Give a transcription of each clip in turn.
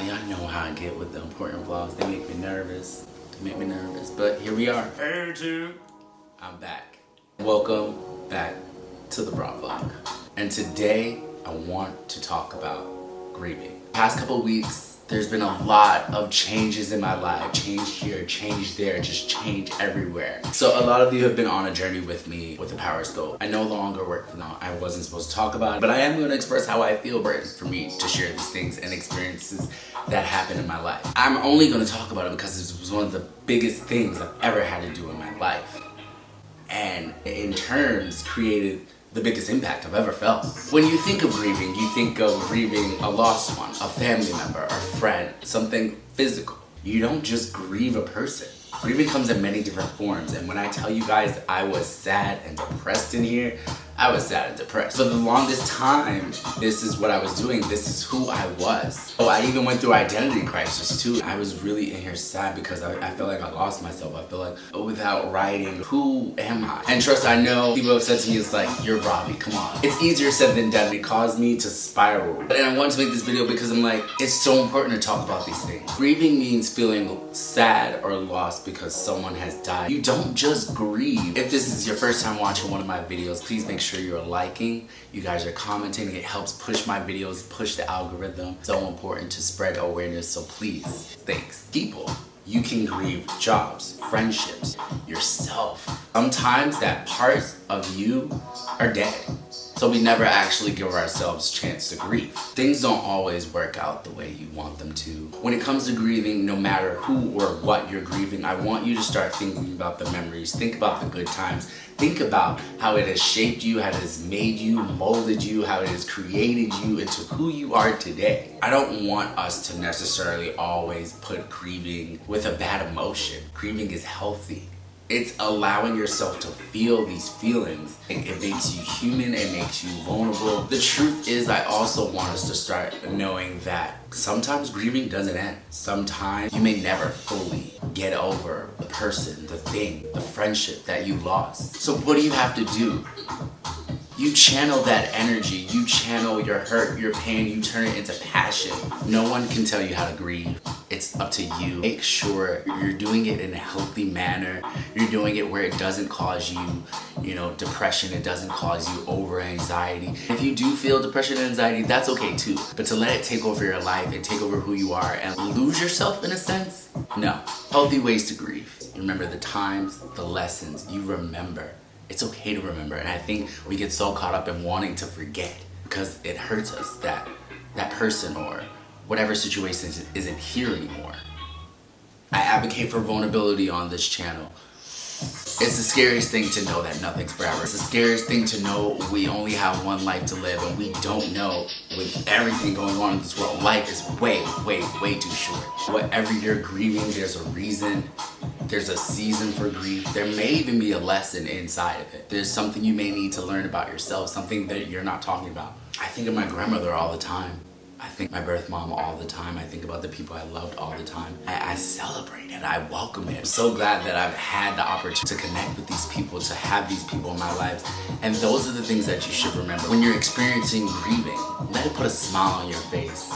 Y'all know how I get with the important vlogs. They make me nervous. But here we are. Hey, dude. I'm back. Welcome back to the Bra Vlog. And today, I want to talk about grieving. Past couple weeks, there's been a lot of changes in my life. Change here, change there, just change everywhere. So a lot of you have been on a journey with me with the Power Scope. I no longer work for now. I wasn't supposed to talk about it, but I am going to express how I feel for me to share these things and experiences that happened in my life. I'm only going to talk about it because it was one of the biggest things I've ever had to do in my life. And in turns created the biggest impact I've ever felt. When you think of grieving a lost one, a family member, a friend, something physical. You don't just grieve a person. Grieving comes in many different forms, and when I tell you guys I was sad and depressed in here, I was sad and depressed. For the longest time, this is what I was doing. This is who I was. Oh, I even went through identity crisis too. I was really in here sad because I felt like I lost myself. I feel like without writing, who am I? And trust, I know people have said to me, it's like, you're Robbie, come on. It's easier said than done. It caused me to spiral. And I wanted to make this video because I'm like, it's so important to talk about these things. Grieving means feeling sad or lost because someone has died. You don't just grieve. If this is your first time watching one of my videos, please make sure you're liking, you guys are commenting. It helps push my videos, push the algorithm. So important to spread awareness, so please, thanks. People, you can grieve jobs, friendships, yourself. Sometimes that parts of you are dead. So we never actually give ourselves a chance to grieve. Things don't always work out the way you want them to. When it comes to grieving, no matter who or what you're grieving, I want you to start thinking about the memories. Think about the good times. Think about how it has shaped you, how it has made you, molded you, how it has created you into who you are today. I don't want us to necessarily always put grieving with a bad emotion. Grieving is healthy. It's allowing yourself to feel these feelings. It makes you human, it makes you vulnerable. The truth is, I also want us to start knowing that sometimes grieving doesn't end. Sometimes you may never fully get over the person, the thing, the friendship that you lost. So what do you have to do? You channel that energy, you channel your hurt, your pain, you turn it into passion. No one can tell you how to grieve. It's up to you. Make sure you're doing it in a healthy manner. You're doing it where it doesn't cause you, depression. It doesn't cause you over anxiety. If you do feel depression and anxiety, that's okay too. But to let it take over your life and take over who you are and lose yourself in a sense, no. Healthy ways to grieve. Remember the times, the lessons. You remember. It's okay to remember. And I think we get so caught up in wanting to forget because it hurts us that that person or whatever situation isn't here anymore. I advocate for vulnerability on this channel. It's the scariest thing to know that nothing's forever. It's the scariest thing to know we only have one life to live, and we don't know, with everything going on in this world, life is way, way, way too short. Whatever you're grieving, there's a reason. There's a season for grief. There may even be a lesson inside of it. There's something you may need to learn about yourself, something that you're not talking about. I think of my grandmother all the time. I think my birth mom all the time. I think about the people I loved all the time. I celebrate it. I welcome it. I'm so glad that I've had the opportunity to connect with these people, to have these people in my lives. And those are the things that you should remember. When you're experiencing grieving, let it put a smile on your face.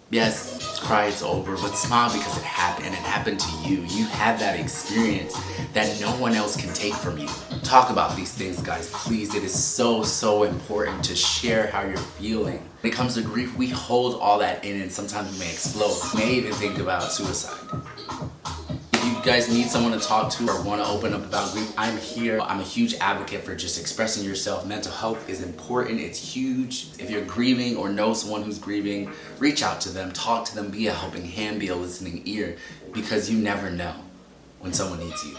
Yes, cry it's over, but smile because it happened, and it happened to you. You had that experience that no one else can take from you. Talk about these things, guys, please. It is so, so important to share how you're feeling. When it comes to grief, we hold all that in, and sometimes we may explode. We may even think about suicide. If you guys need someone to talk to or want to open up about grief, I'm here. I'm a huge advocate for just expressing yourself. Mental health is important. It's huge. If you're grieving or know someone who's grieving, reach out to them, talk to them, be a helping hand, be a listening ear, because you never know when someone needs you.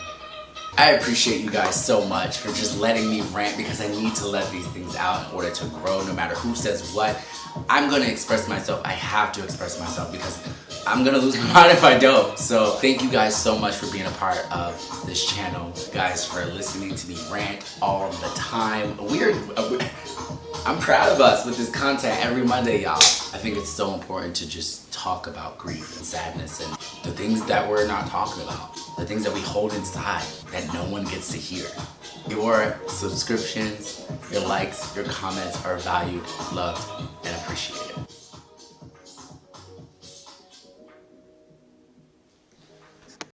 I appreciate you guys so much for just letting me rant, because I need to let these things out in order to grow. No matter who says what, I'm going to express myself. I have to express myself because I'm going to lose my mind if I don't. So thank you guys so much for being a part of this channel. Guys, for listening to me rant all the time. I'm proud of us with this content every Monday, y'all. I think it's so important to just talk about grief and sadness and the things that we're not talking about. The things that we hold inside that no one gets to hear. Your subscriptions, your likes, your comments are valued, loved,